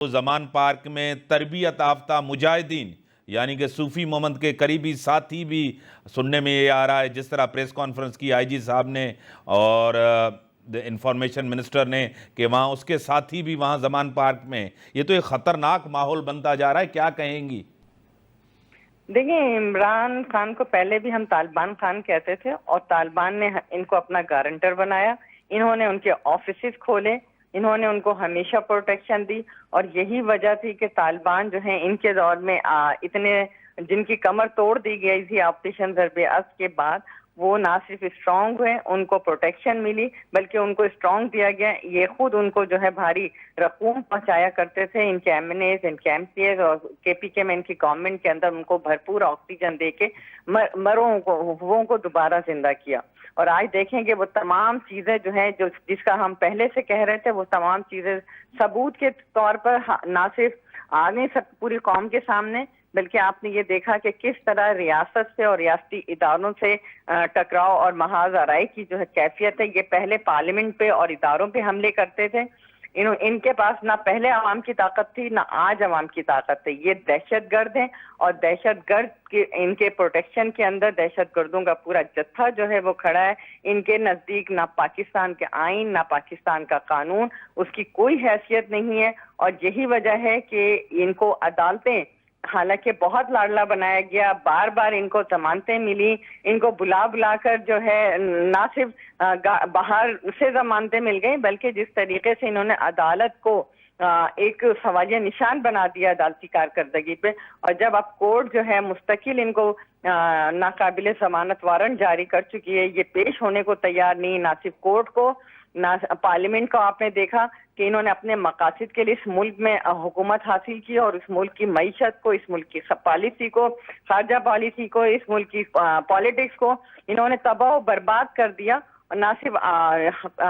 Zaman park में तरबियत याफ्ता मुजाहिदीन यानी कि सूफी मोहम्मद के करीबी साथी भी सुनने में ये आ रहा है, जिस तरह प्रेस कॉन्फ्रेंस की आईजी साहब ने और इंफॉर्मेशन मिनिस्टर ने कि वहाँ उसके साथी भी वहाँ जमान पार्क में, ये तो एक ख़तरनाक माहौल बनता जा रहा है। क्या कहेंगी? देखिए, इमरान खान को पहले भी हम तालिबान खान कहते थे और तालिबान ने इनको अपना गारंटर बनाया। इन्होंने उनके ऑफिसेस खोले, इन्होंने उनको हमेशा प्रोटेक्शन दी और यही वजह थी कि तालिबान जो है इनके दौर में इतने जिनकी कमर तोड़ दी गई थी ऑपरेशन ज़रबे अज़्द के बाद, वो ना सिर्फ स्ट्रांग हुए, उनको प्रोटेक्शन मिली, बल्कि उनको स्ट्रांग दिया गया। ये खुद उनको जो है भारी रकूम पहुंचाया करते थे, इनके एमएनएस, इनके एमपीएस और केपीके में इनकी गवर्नमेंट के अंदर उनको भरपूर ऑक्सीजन देके मरों को दोबारा जिंदा किया। और आज देखेंगे वो तमाम चीजें जो है जो जिसका हम पहले से कह रहे थे, वो तमाम चीजें सबूत के तौर पर ना सिर्फ आ गई सब पूरी कौम के सामने, बल्कि आपने ये देखा कि किस तरह रियासत से और रियासती इदारों से टकराव और महाज आराई की जो है कैफियत है। ये पहले पार्लियामेंट पे और इदारों पे हमले करते थे। इनके पास ना पहले अवाम की ताकत थी, ना आज अवाम की ताकत है। ये दहशतगर्द हैं और दहशतगर्द के इनके प्रोटेक्शन के अंदर दहशतगर्दों का पूरा जत्था जो है वो खड़ा है। इनके नजदीक ना पाकिस्तान के आइन, ना पाकिस्तान का कानून, उसकी कोई हैसियत नहीं है। और यही वजह है कि इनको अदालतें, हालांकि बहुत लाडला बनाया गया, बार बार इनको जमानतें मिली, इनको बुला बुलाकर जो है ना सिर्फ बाहर से जमानतें मिल गई, बल्कि जिस तरीके से इन्होंने अदालत को एक सवालिया निशान बना दिया अदालती कारकर्दगी पे। और जब अब कोर्ट जो है मुस्तकिल इनको नाकाबिले जमानत वारंट जारी कर चुकी है, ये पेश होने को तैयार नहीं, ना सिर्फ कोर्ट को ना पार्लियामेंट को। आपने देखा कि इन्होंने अपने मकासद के लिए इस मुल्क में हुकूमत हासिल की और इस मुल्क की मईशत को, इस मुल्क की सब पॉलिसी को, खारजा पॉलिसी को, इस मुल्क की पॉलिटिक्स को इन्होंने तबाह बर्बाद कर दिया। और ना सिर्फ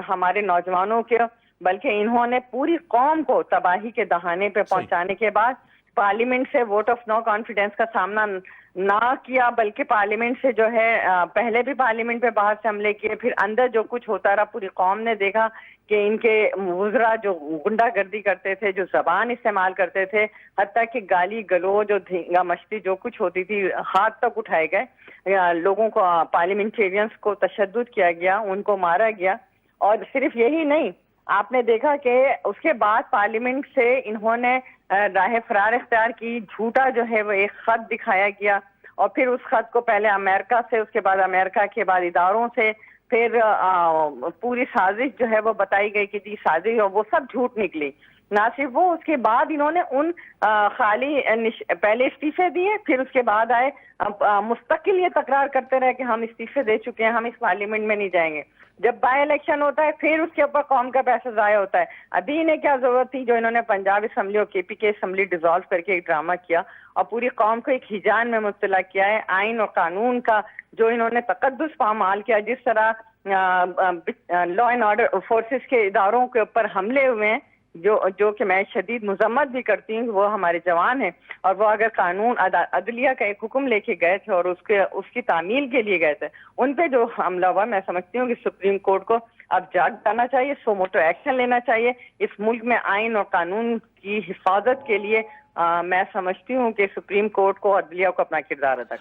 हमारे नौजवानों के, बल्कि इन्होंने पूरी कौम को तबाही के दहाने पे पहुंचाने के बाद पार्लियामेंट से वोट ऑफ नो कॉन्फिडेंस का सामना ना किया, बल्कि पार्लियामेंट से जो है पहले भी पार्लियामेंट पे बाहर से हमले किए, फिर अंदर जो कुछ होता रहा पूरी कौम ने देखा कि इनके वुज़रा जो गुंडागर्दी करते थे, जो जबान इस्तेमाल करते थे, हत्ता कि गाली गलोच जो धींगा मस्ती जो कुछ होती थी हाथ तक उठाए गए, लोगों को पार्लियामेंटेरियंस को तशद्दुद किया गया, उनको मारा गया। और सिर्फ यही नहीं, आपने देखा कि उसके बाद पार्लियामेंट से इन्होंने राह फरार इख्तियार की, झूठा जो है वो एक खत दिखाया गया और फिर उस खत को पहले अमेरिका से, उसके बाद अमेरिका के बाद इदारों से, फिर पूरी साजिश जो है वो बताई गई कि जी साजिश, और वो सब झूठ निकली। ना सिर्फ वो, उसके बाद इन्होंने उन पहले इस्तीफे दिए, फिर उसके बाद आए मुस्तकिल ये तकरार करते रहे कि हम इस्तीफे दे चुके हैं, हम इस पार्लियामेंट में नहीं जाएंगे। जब बाई इलेक्शन होता है फिर उसके ऊपर कौम का पैसा जाया होता है। अभी इन्हें क्या जरूरत थी जो इन्होंने पंजाब असम्बली और केपी के असम्बली डिसॉल्व करके एक ड्रामा किया और पूरी कौम को एक हिजान में मुब्तला किया है। आइन और कानून का जो इन्होंने तकद्दुस पामाल किया, जिस तरह लॉ एंड ऑर्डर फोर्सेस के इदारों के ऊपर हमले हुए हैं, जो कि मैं शदीद मुजम्मत भी करती हूँ, वो हमारे जवान हैं और वो अगर कानून अदलिया का एक हुक्म लेके गए थे और उसकी तामील के लिए गए थे, उन पे जो हमला हुआ, मैं समझती हूँ कि सुप्रीम कोर्ट को अब जाग जाना चाहिए, सो मोटो एक्शन लेना चाहिए इस मुल्क में आइन और कानून की हिफाजत के लिए। मैं समझती हूँ कि सुप्रीम कोर्ट को, अदलिया को अपना किरदार अदा करना